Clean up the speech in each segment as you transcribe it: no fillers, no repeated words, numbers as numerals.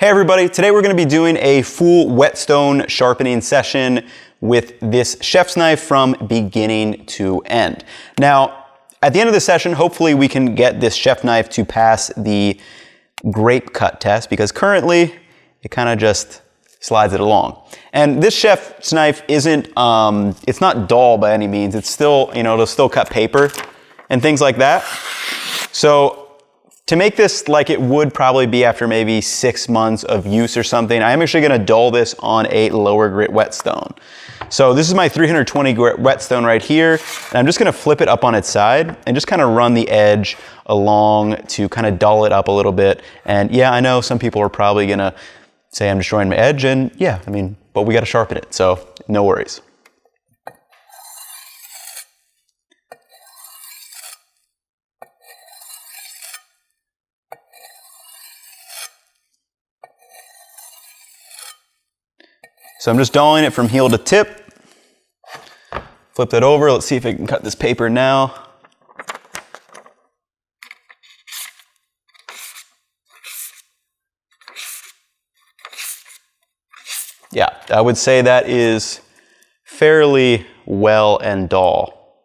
Hey everybody, today we're going to be doing a full whetstone sharpening session with this chef's knife from beginning to end. Now, at the end of the session, hopefully we can get this chef knife to pass the grape cut test, because currently it kind of just slides it along. And this chef's knife isn't, it's not dull by any means. It's still, it'll still cut paper and things like that. So to make this like it would probably be after maybe 6 months of use or something, I'm actually going to dull this on a lower grit whetstone. So this is my 320 grit whetstone right here, and I'm just going to flip it up on its side and just kind of run the edge along to kind of dull it up a little bit. And yeah, I know some people are probably going to say I'm destroying my edge, and yeah, but we got to sharpen it, so no worries. So I'm just dulling it from heel to tip. Flip that over. Let's see if I can cut this paper now. Yeah, I would say that is fairly well and dull.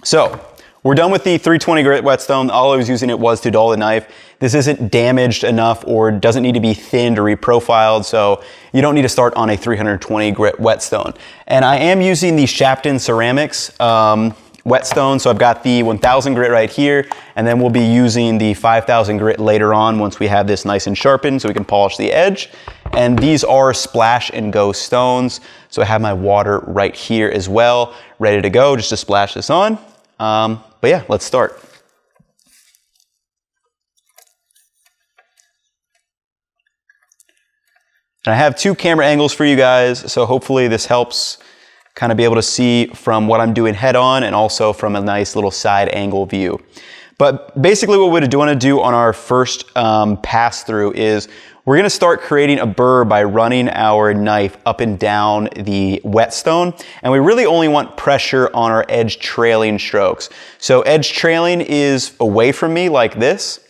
So we're done with the 320 grit whetstone. All I was using it was to dull the knife. This isn't damaged enough or doesn't need to be thinned or reprofiled, so you don't need to start on a 320 grit whetstone. And I am using the Sharpness ceramics whetstone, so I've got the 1000 grit right here, and then we'll be using the 5000 grit later on once we have this nice and sharpened so we can polish the edge. And these are splash and go stones, so I have my water right here as well, ready to go just to splash this on. But yeah, let's start. And I have 2 camera angles for you guys, so hopefully this helps kind of be able to see from what I'm doing head on and also from a nice little side angle view. But basically what we want to do on our first pass through is we're going to start creating a burr by running our knife up and down the whetstone. And we really only want pressure on our edge trailing strokes. So edge trailing is away from me like this,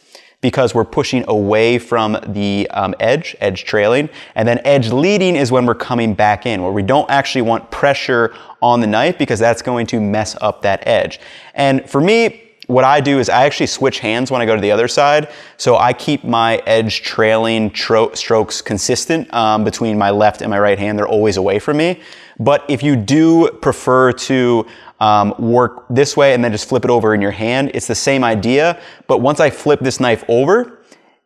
because we're pushing away from the edge trailing. And then edge leading is when we're coming back in, where we don't actually want pressure on the knife because that's going to mess up that edge. And for me, what I do is I actually switch hands when I go to the other side. So I keep my edge trailing strokes consistent between my left and my right hand. They're always away from me. But if you do prefer to work this way and then just flip it over in your hand, it's the same idea. But once I flip this knife over,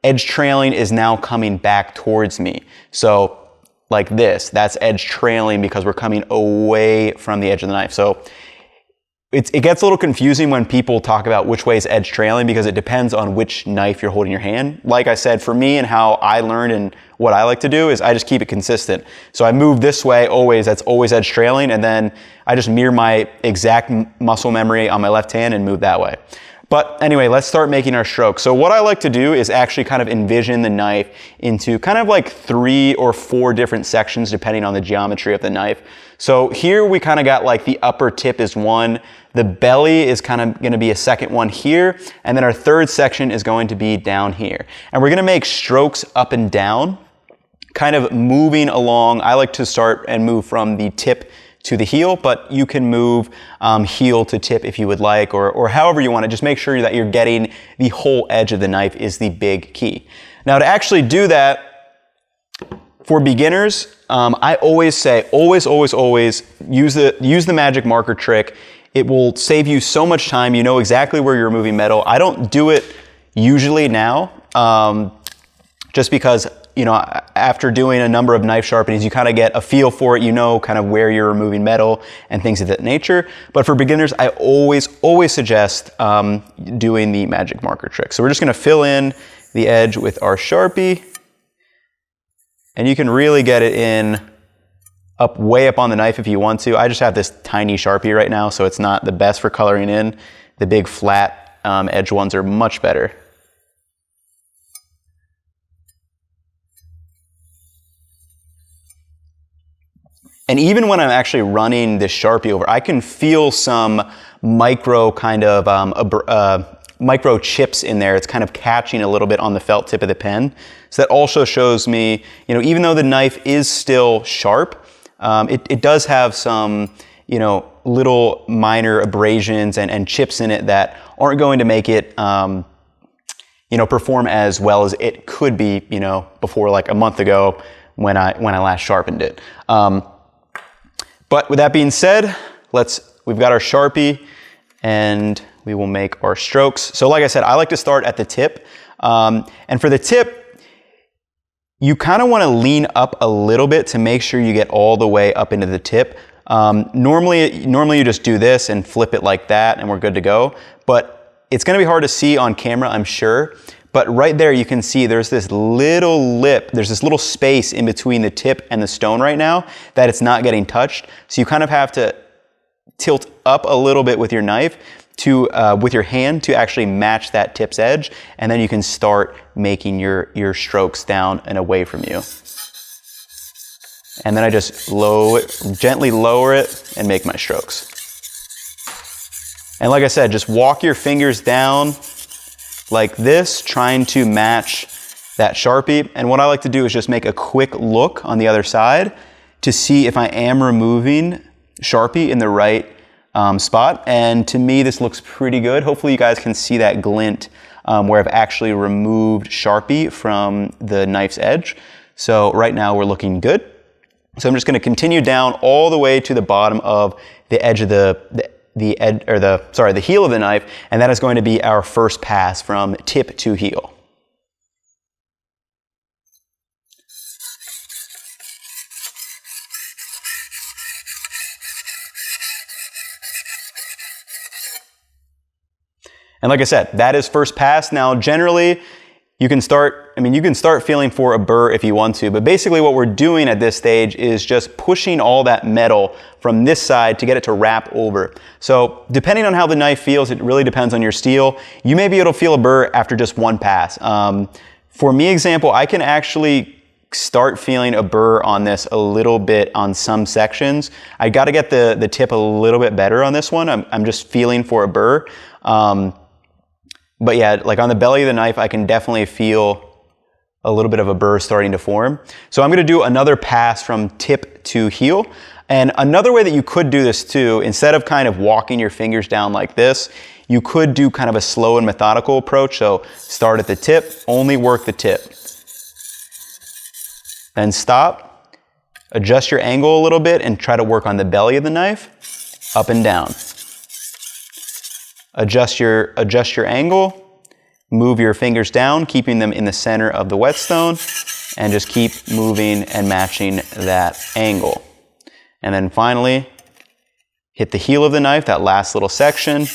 edge trailing is now coming back towards me. So like this, that's edge trailing because we're coming away from the edge of the knife. So it gets a little confusing when people talk about which way is edge trailing because it depends on which knife you're holding in your hand. Like I said, for me and how I learned and what I like to do is I just keep it consistent. So I move this way always, that's always edge trailing, and then I just mirror my exact muscle memory on my left hand and move that way. But anyway, let's start making our strokes. So what I like to do is actually kind of envision the knife into kind of like 3 or 4 different sections depending on the geometry of the knife. So here we kind of got like the upper tip is one, the belly is kind of going to be a second one here, and then our third section is going to be down here. And we're going to make strokes up and down, kind of moving along. I like to start and move from the tip to the heel, but you can move heel to tip if you would like, or however you want to. Just make sure that you're getting the whole edge of the knife is the big key. Now to actually do that, for beginners, I always say, always use the magic marker trick. It will save you so much time. You know exactly where you're removing metal. I don't do it usually now, just because after doing a number of knife sharpenings, you kind of get a feel for it, kind of where you're removing metal and things of that nature. But for beginners, I always suggest doing the magic marker trick. So we're just going to fill in the edge with our Sharpie, and you can really get it in way up on the knife if you want to. I just have this tiny Sharpie right now, so it's not the best for coloring in. The big flat edge ones are much better. And even when I'm actually running this Sharpie over, I can feel some micro kind of micro chips in there. It's kind of catching a little bit on the felt tip of the pen. So that also shows me, you know, even though the knife is still sharp, it does have some, you know, little minor abrasions and chips in it that aren't going to make it, you know, perform as well as it could be, you know, before like a month ago when I last sharpened it. But with that being said, we've got our Sharpie and we will make our strokes. So like I said, I like to start at the tip. And for the tip, you kind of want to lean up a little bit to make sure you get all the way up into the tip. Normally you just do this and flip it like that and we're good to go. But it's going to be hard to see on camera, I'm sure. But right there you can see there's this little lip, there's this little space in between the tip and the stone right now that it's not getting touched. So you kind of have to tilt up a little bit with your knife with your hand to actually match that tip's edge, and then you can start making your strokes down and away from you. And then I just gently lower it and make my strokes. And like I said, just walk your fingers down like this, trying to match that Sharpie. And what I like to do is just make a quick look on the other side to see if I am removing Sharpie in the right spot. And to me, this looks pretty good. Hopefully you guys can see that glint where I've actually removed Sharpie from the knife's edge. So right now we're looking good. So I'm just going to continue down all the way to the bottom of the edge of the heel of the knife, and that is going to be our first pass from tip to heel. And like I said, that is first pass. Now, generally, you can start feeling for a burr if you want to, but basically what we're doing at this stage is just pushing all that metal from this side to get it to wrap over. So depending on how the knife feels, it really depends on your steel. You may be able to feel a burr after just one pass. For me, example, I can actually start feeling a burr on this a little bit on some sections. I got to get the tip a little bit better on this one. I'm just feeling for a burr. But yeah, like on the belly of the knife, I can definitely feel a little bit of a burr starting to form. So I'm going to do another pass from tip to heel. And another way that you could do this too, instead of kind of walking your fingers down like this, you could do kind of a slow and methodical approach. So start at the tip, only work the tip. Then stop, adjust your angle a little bit and try to work on the belly of the knife, up and down. Adjust your angle, move your fingers down, keeping them in the center of the whetstone, and just keep moving and matching that angle. And then finally, hit the heel of the knife, that last little section.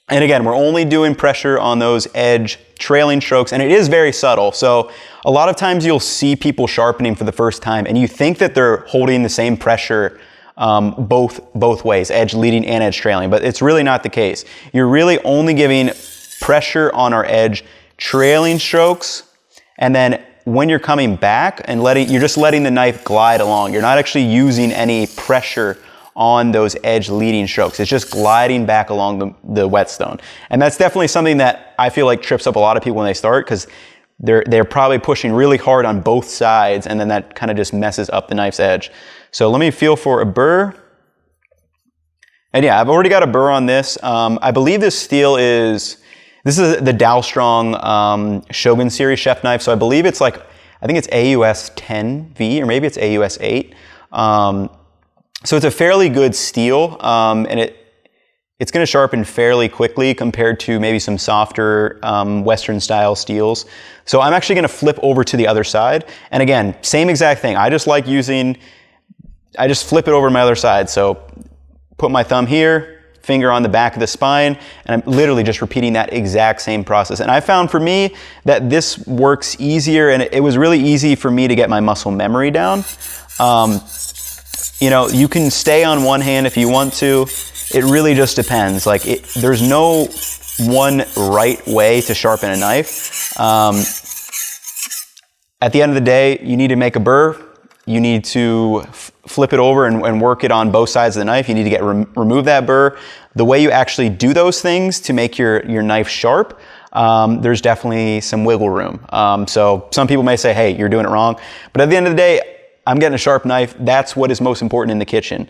And again, we're only doing pressure on those edge trailing strokes, and it is very subtle. So a lot of times you'll see people sharpening for the first time and you think that they're holding the same pressure both ways, edge leading and edge trailing, but it's really not the case. You're really only giving pressure on our edge trailing strokes, and then when you're coming back and you're just letting the knife glide along. You're not actually using any pressure on those edge leading strokes. It's just gliding back along the whetstone. And that's definitely something that I feel like trips up a lot of people when they start, because they're probably pushing really hard on both sides, and then that kind of just messes up the knife's edge. So let me feel for a burr. And yeah, I've already got a burr on this. I believe this steel is the Dowstrong Shogun series chef knife. So I believe it's I think it's AUS 10V, or maybe it's AUS 8. So it's a fairly good steel, and it's going to sharpen fairly quickly compared to maybe some softer Western style steels. So I'm actually going to flip over to the other side. And again, same exact thing. I just flip it over to my other side. So put my thumb here, finger on the back of the spine, and I'm literally just repeating that exact same process. And I found for me that this works easier, and it was really easy for me to get my muscle memory down. You know, you can stay on one hand if you want to. It really just depends. There's no one right way to sharpen a knife. At the end of the day, you need to make a burr. You need to flip it over and work it on both sides of the knife. You need to remove that burr. The way you actually do those things to make your knife sharp, there's definitely some wiggle room. So some people may say, hey, you're doing it wrong. But at the end of the day, I'm getting a sharp knife. That's what is most important in the kitchen.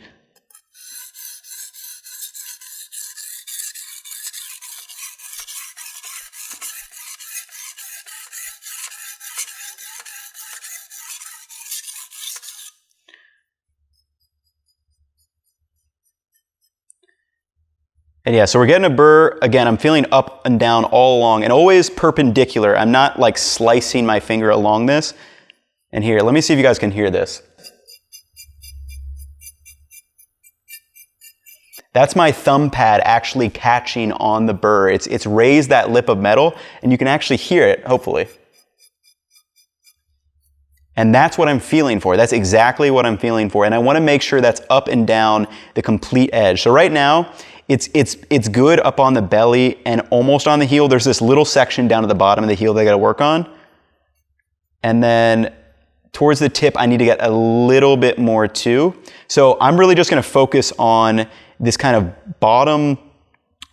And yeah, so we're getting a burr. Again, I'm feeling up and down all along and always perpendicular. I'm not like slicing my finger along this. And here, let me see if you guys can hear this. That's my thumb pad actually catching on the burr. It's raised that lip of metal and you can actually hear it, hopefully. And that's what I'm feeling for. That's exactly what I'm feeling for. And I want to make sure that's up and down the complete edge. So right now, it's good up on the belly and almost on the heel. There's this little section down at the bottom of the heel that I got to work on. And then towards the tip, I need to get a little bit more too. So I'm really just going to focus on this kind of bottom,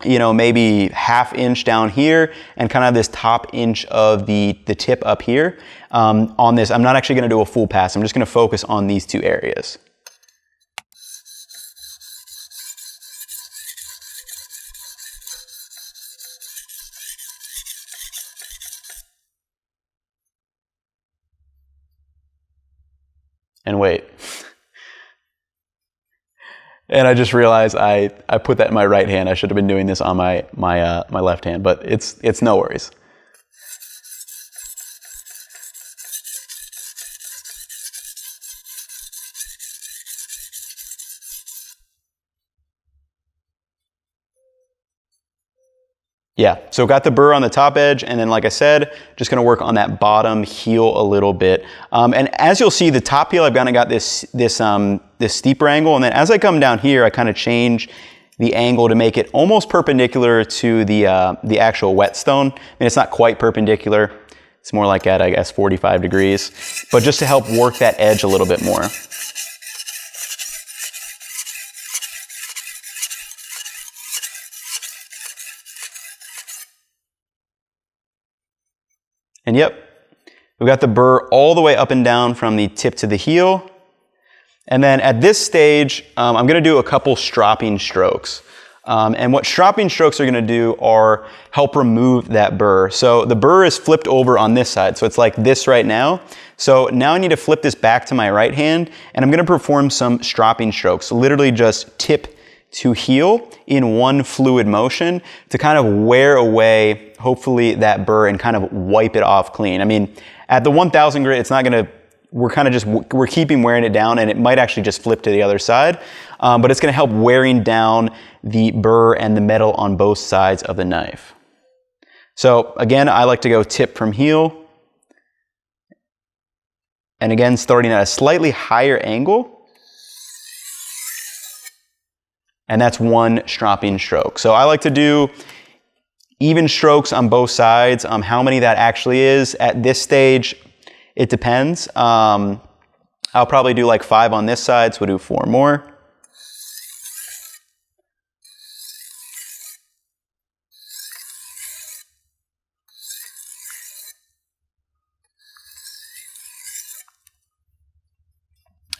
maybe ½ inch down here and kind of this top inch of the tip up here. On this, I'm not actually going to do a full pass. I'm just going to focus on these two areas. And wait. And I just realized I put that in my right hand. I should have been doing this on my left hand, but it's no worries. Yeah, so got the burr on the top edge, and then like I said, just gonna work on that bottom heel a little bit. And as you'll see, the top heel, I've kind of got this steeper angle, and then as I come down here, I kind of change the angle to make it almost perpendicular to the actual whetstone. I mean, it's not quite perpendicular. It's more like at, I guess, 45 degrees, but just to help work that edge a little bit more. And yep, we've got the burr all the way up and down from the tip to the heel. And then at this stage, I'm going to do a couple stropping strokes. And what stropping strokes are going to do are help remove that burr. So the burr is flipped over on this side. So it's like this right now. So now I need to flip this back to my right hand, and I'm going to perform some stropping strokes. Literally just tip to heel in one fluid motion to kind of wear away, hopefully, that burr and kind of wipe it off clean. I mean, at the 1000 grit, it's not going to, we're keeping wearing it down, and it might actually just flip to the other side, but it's going to help wearing down the burr and the metal on both sides of the knife. So again, I like to go tip from heel. And again, starting at a slightly higher angle. And that's one stropping stroke. So I like to do even strokes on both sides. How many that actually is at this stage, it depends. I'll probably do like 5 on this side, so we'll do 4 more.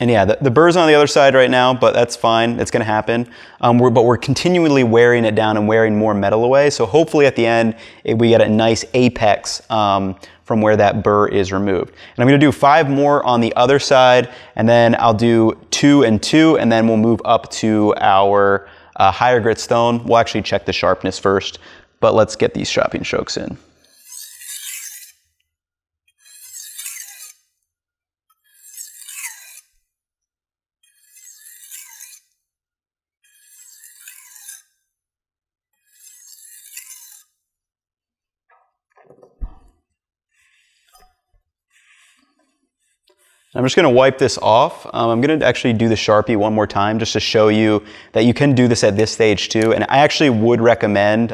And yeah, the burr's on the other side right now, but that's fine. It's going to happen. But we're continually wearing it down and wearing more metal away. So hopefully at the end, we get a nice apex from where that burr is removed. And I'm going to do 5 more on the other side, and then I'll do 2 and 2, and then we'll move up to our higher grit stone. We'll actually check the sharpness first, but let's get these stropping strokes in. I'm just going to wipe this off. I'm going to actually do the Sharpie one more time just to show you that you can do this at this stage too. And I actually would recommend,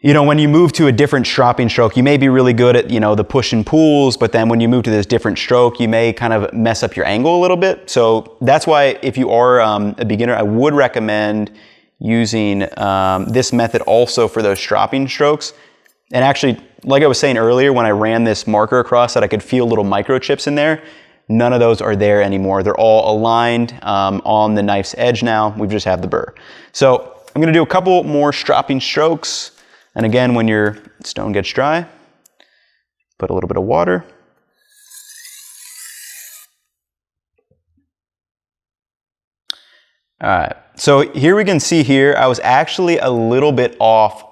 you know, when you move to a different stropping stroke, you may be really good at, you know, the push and pulls, but then when you move to this different stroke, you may kind of mess up your angle a little bit. So that's why if you are a beginner, I would recommend using this method also for those stropping strokes. And actually, like I was saying earlier, when I ran this marker across that I could feel little microchips in there, none of those are there anymore. They're all aligned on the knife's edge now. We just have the burr. So I'm gonna do a couple more stropping strokes. And again, when your stone gets dry, put a little bit of water. All right, so here we can see here, I was actually a little bit off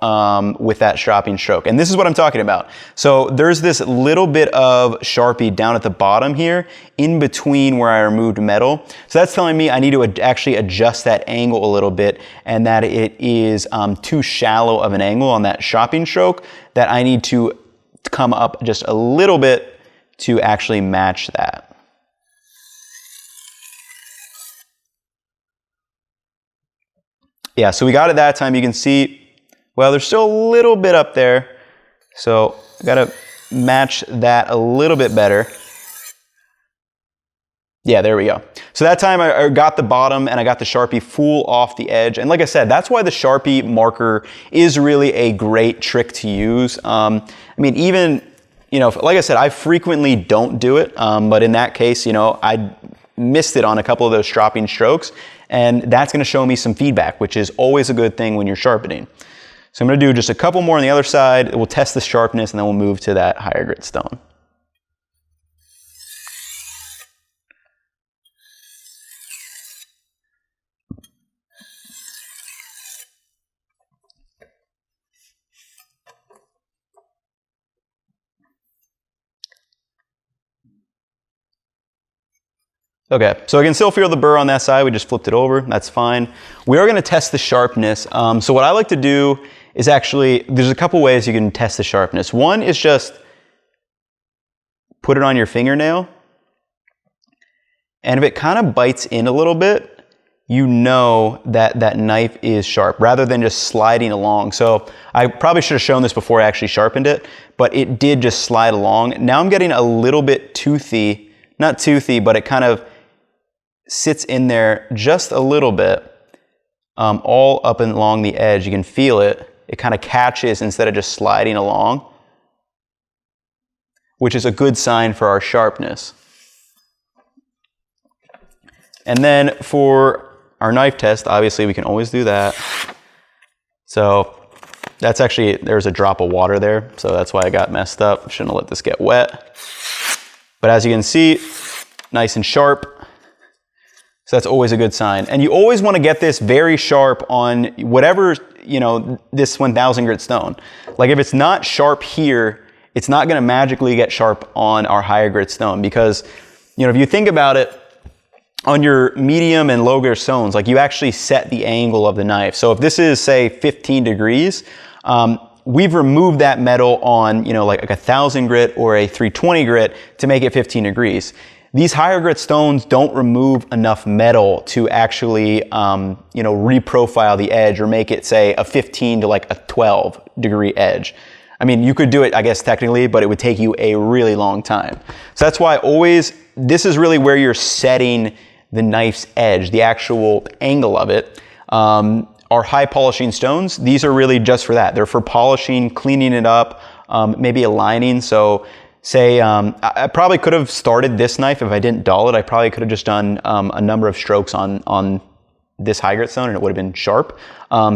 with that stropping stroke. And this is what I'm talking about. So there's this little bit of Sharpie down at the bottom here, in between where I removed metal. So that's telling me I need to actually adjust that angle a little bit, and that it is too shallow of an angle on that stropping stroke, that I need to come up just a little bit to actually match that. Yeah, so we got it that time. You can see, well, there's still a little bit up there. So I gotta match that a little bit better. Yeah, there we go. So that time I got the bottom and I got the Sharpie full off the edge. And like I said, that's why the Sharpie marker is really a great trick to use. I mean, even, you know, like I said, I frequently don't do it. But in that case, you know, I missed it on a couple of those stropping strokes. And that's gonna show me some feedback, which is always a good thing when you're sharpening. So I'm gonna do just a couple more on the other side. We'll test the sharpness and then we'll move to that higher grit stone. Okay, so I can still feel the burr on that side. We just flipped it over, that's fine. We are gonna test the sharpness. So what I like to do is actually, there's a couple ways you can test the sharpness. One is just put it on your fingernail, and if it kind of bites in a little bit, you know that that knife is sharp, rather than just sliding along. So I probably should have shown this before I actually sharpened it, but it did just slide along. Now I'm getting a little bit toothy, not toothy, but it kind of sits in there just a little bit, all up and along the edge. You can feel it. It kind of catches instead of just sliding along, which is a good sign for our sharpness. And then for our knife test, obviously we can always do that. So that's actually, there's a drop of water there, so that's why I got messed up. Shouldn't have let this get wet. But as you can see, nice and sharp. So that's always a good sign. And you always want to get this very sharp on whatever, you know, this 1000 grit stone. Like if it's not sharp here, it's not going to magically get sharp on our higher grit stone, because, you know, if you think about it, on your medium and low grit stones, like you actually set the angle of the knife. So if this is, say, 15 degrees, we've removed that metal on, you know, like a 1000 grit or a 320 grit to make it 15 degrees. These higher grit stones don't remove enough metal to actually, you know, reprofile the edge or make it, say, a 15 to like a 12 degree edge. I mean, you could do it, I guess, technically, but it would take you a really long time. So that's why always, this is really where you're setting the knife's edge, the actual angle of it. Our high polishing stones, these are really just for that. They're for polishing, cleaning it up, maybe aligning. So say, I probably could have started this knife if I didn't dull it. I probably could have just done a number of strokes on this high grit stone and it would have been sharp.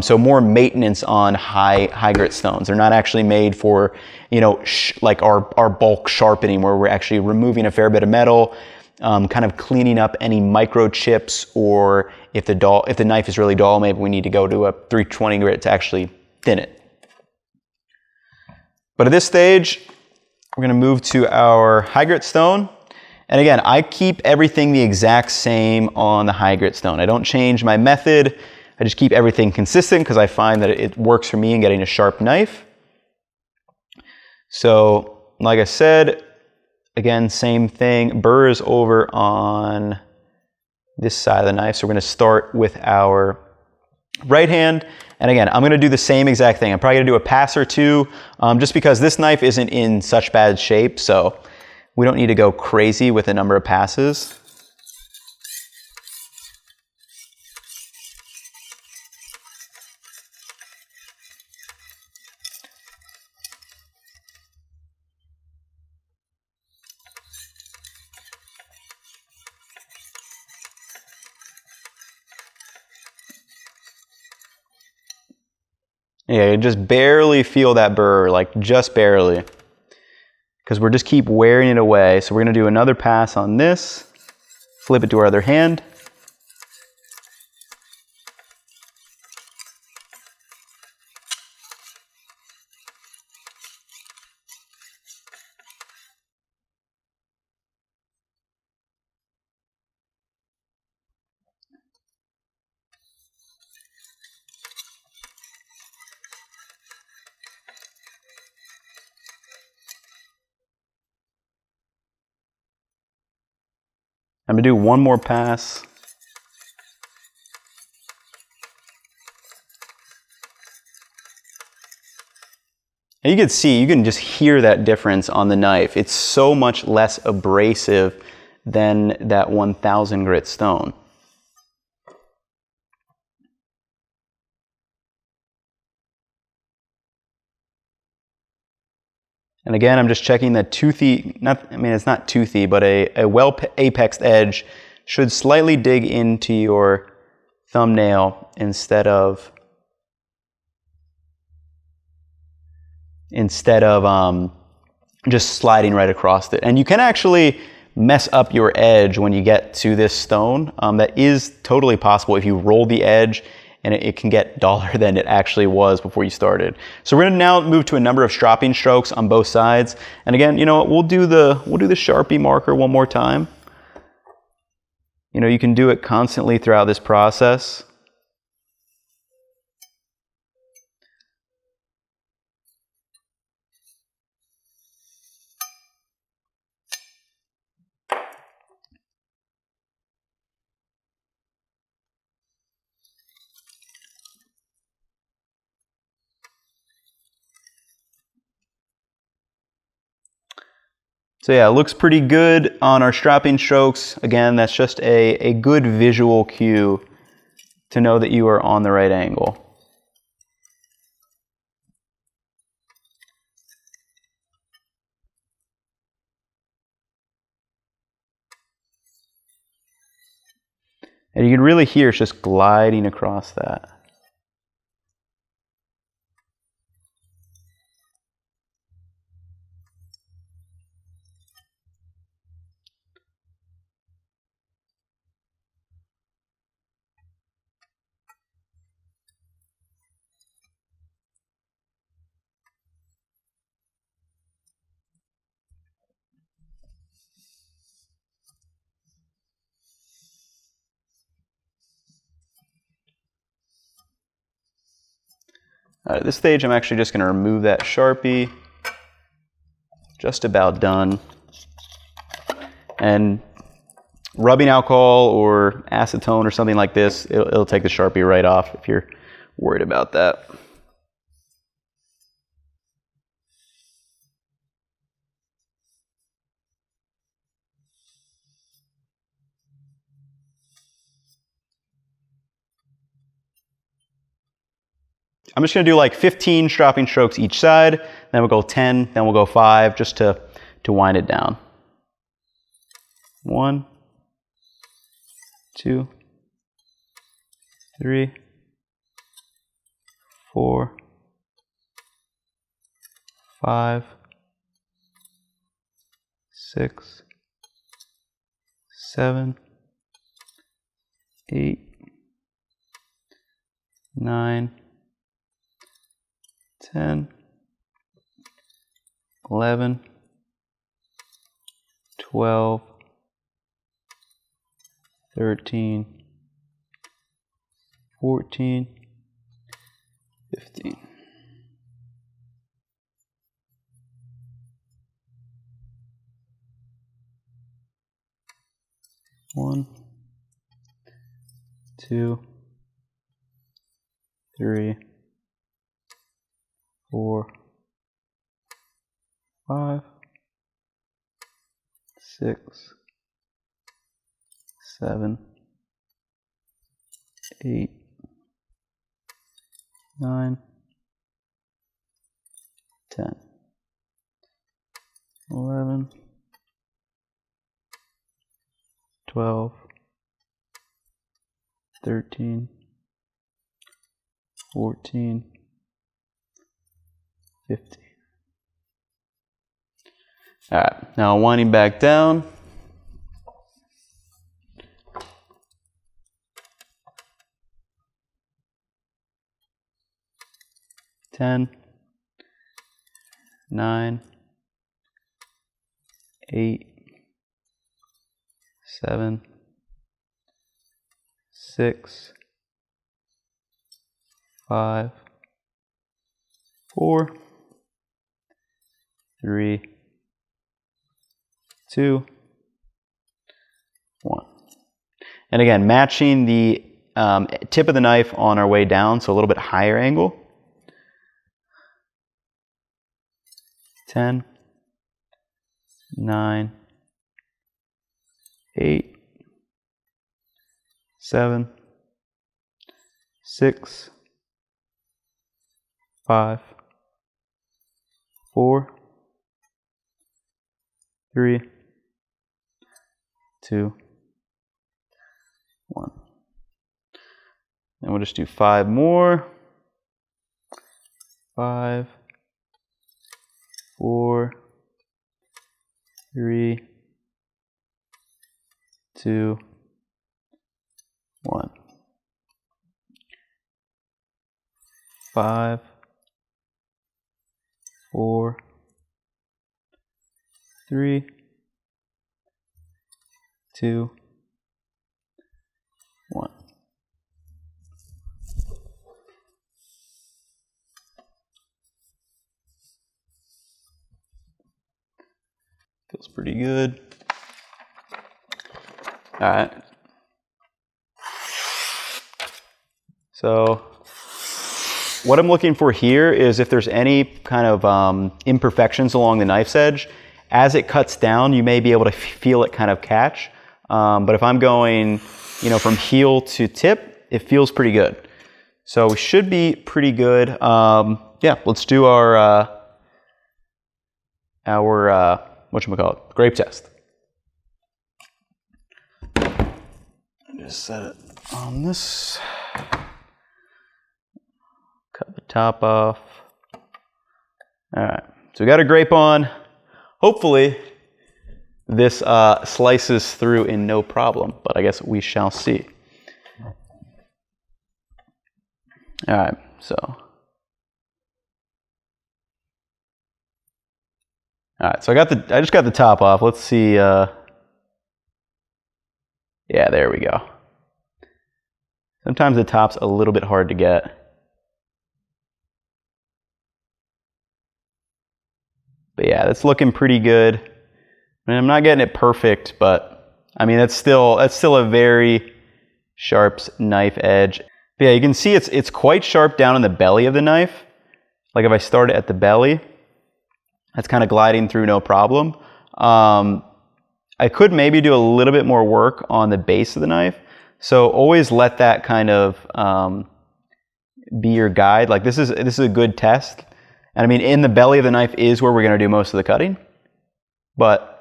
So more maintenance on high grit stones. They're not actually made for, you know, like our bulk sharpening, where we're actually removing a fair bit of metal, kind of cleaning up any microchips, or if the knife is really dull, maybe we need to go to a 320 grit to actually thin it. But at this stage, we're going to move to our high grit stone. And again, I keep everything the exact same on the high grit stone. I don't change my method. I just keep everything consistent because I find that it works for me in getting a sharp knife. So, like I said, again, same thing. Burr is over on this side of the knife. So we're going to start with our Right hand, and again, I'm gonna do the same exact thing. I'm probably gonna do a pass or two, just because this knife isn't in such bad shape, so we don't need to go crazy with the number of passes. Yeah, you just barely feel that burr, like just barely. Because we're just keep wearing it away. So we're gonna do another pass on this, flip it to our other hand. I'm gonna do one more pass. And you can see, you can just hear that difference on the knife. It's so much less abrasive than that 1000 grit stone. And again, I'm just checking the toothy, it's not toothy, but a well apexed edge should slightly dig into your thumbnail instead of just sliding right across it. And you can actually mess up your edge when you get to this stone. That is totally possible if you roll the edge, and it can get duller than it actually was before you started. So we're gonna now move to a number of stropping strokes on both sides. And again, you know what, we'll do the Sharpie marker one more time. You know, you can do it constantly throughout this process. So yeah, it looks pretty good on our stropping strokes. Again, that's just a good visual cue to know that you are on the right angle. And you can really hear it's just gliding across that. At this stage, I'm actually just going to remove that Sharpie. Just about done. And rubbing alcohol or acetone or something like this, it'll take the Sharpie right off if you're worried about that. I'm just going to do like 15 stropping strokes each side, then we'll go 10, then we'll go 5, just to wind it down. 1, 2, 3, 4, 5, 6, 7, 8, 9, 10, 11, 12, 13, 14, 15. One, 2, 3, 4, 5, 6, 7, 8, 9, 10, 11, 12, 13, 14, 15. All right, now winding back down. Ten, 9, 8, 7, 6, 5, 4, 3, 2, 1. And again, matching the tip of the knife on our way down, so a little bit higher angle. 10, 9, 8, 7, 6, 5, 4, 3, 2, 1. And we'll just do 5 more. 5, 4, 3, 2, 1. 5, 4, 3, 2, 1. Feels pretty good. All right. So what I'm looking for here is if there's any kind of imperfections along the knife's edge. As it cuts down, you may be able to feel it kind of catch. But if I'm going, from heel to tip, it feels pretty good. So we should be pretty good. Yeah, let's do our whatchamacallit, grape test. Just set it on this. Cut the top off. All right, so we got a grape on. Hopefully this slices through in no problem, but I guess we shall see. All right, so. All right, so I just got the top off. Let's see. Yeah, there we go. Sometimes the top's a little bit hard to get. But yeah, that's looking pretty good. I mean, I'm not getting it perfect, but I mean, that's still a very sharp knife edge. But yeah, you can see it's quite sharp down in the belly of the knife. Like if I start it at the belly, that's kind of gliding through no problem. I could maybe do a little bit more work on the base of the knife. So always let that kind of be your guide. Like this is a good test. And I mean, in the belly of the knife is where we're going to do most of the cutting. But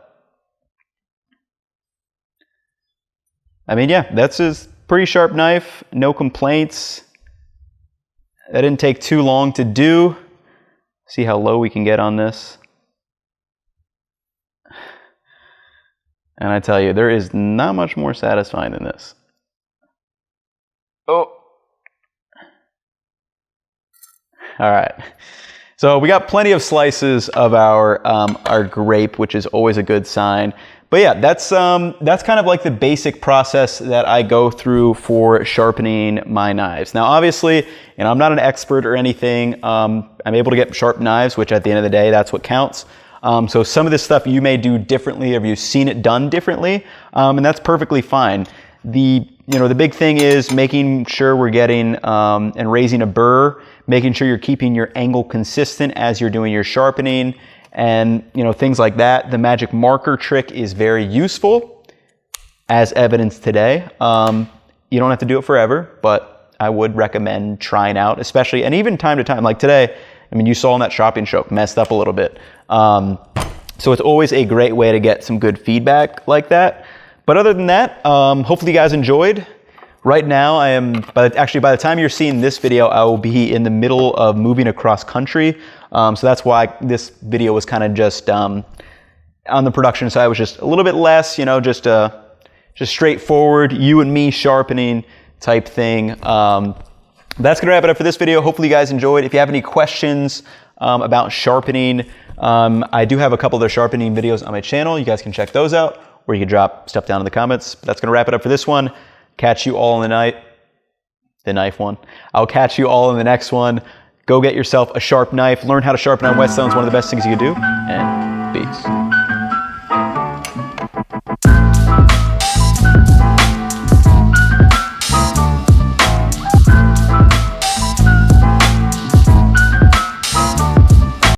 I mean, yeah, that's a pretty sharp knife. No complaints. That didn't take too long to do. See how low we can get on this. And I tell you, there is not much more satisfying than this. Oh. All right. So we got plenty of slices of our grape, which is always a good sign. But yeah, that's kind of like the basic process that I go through for sharpening my knives. Now, obviously, I'm not an expert or anything. I'm able to get sharp knives, which at the end of the day, that's what counts. So some of this stuff you may do differently, or you've seen it done differently, and that's perfectly fine. The big thing is making sure we're getting and raising a burr, making sure you're keeping your angle consistent as you're doing your sharpening, and things like that. The magic marker trick is very useful, as evidenced today. You don't have to do it forever, but I would recommend trying out, especially, and even time to time, like today. I mean, you saw in that shopping stroke, messed up a little bit. So it's always a great way to get some good feedback like that. But other than that, hopefully you guys enjoyed. Right now, by the time you're seeing this video, I will be in the middle of moving across country. So that's why this video was kind of just on the production side was just a little bit less, just straightforward, you and me sharpening type thing. That's gonna wrap it up for this video. Hopefully you guys enjoyed. If you have any questions about sharpening, I do have a couple of their sharpening videos on my channel. You guys can check those out, or you can drop stuff down in the comments. But that's gonna wrap it up for this one. Catch you all in the knife one. I'll catch you all in the next one. Go get yourself a sharp knife. Learn how to sharpen on Whetstones, one of the best things you can do. And peace.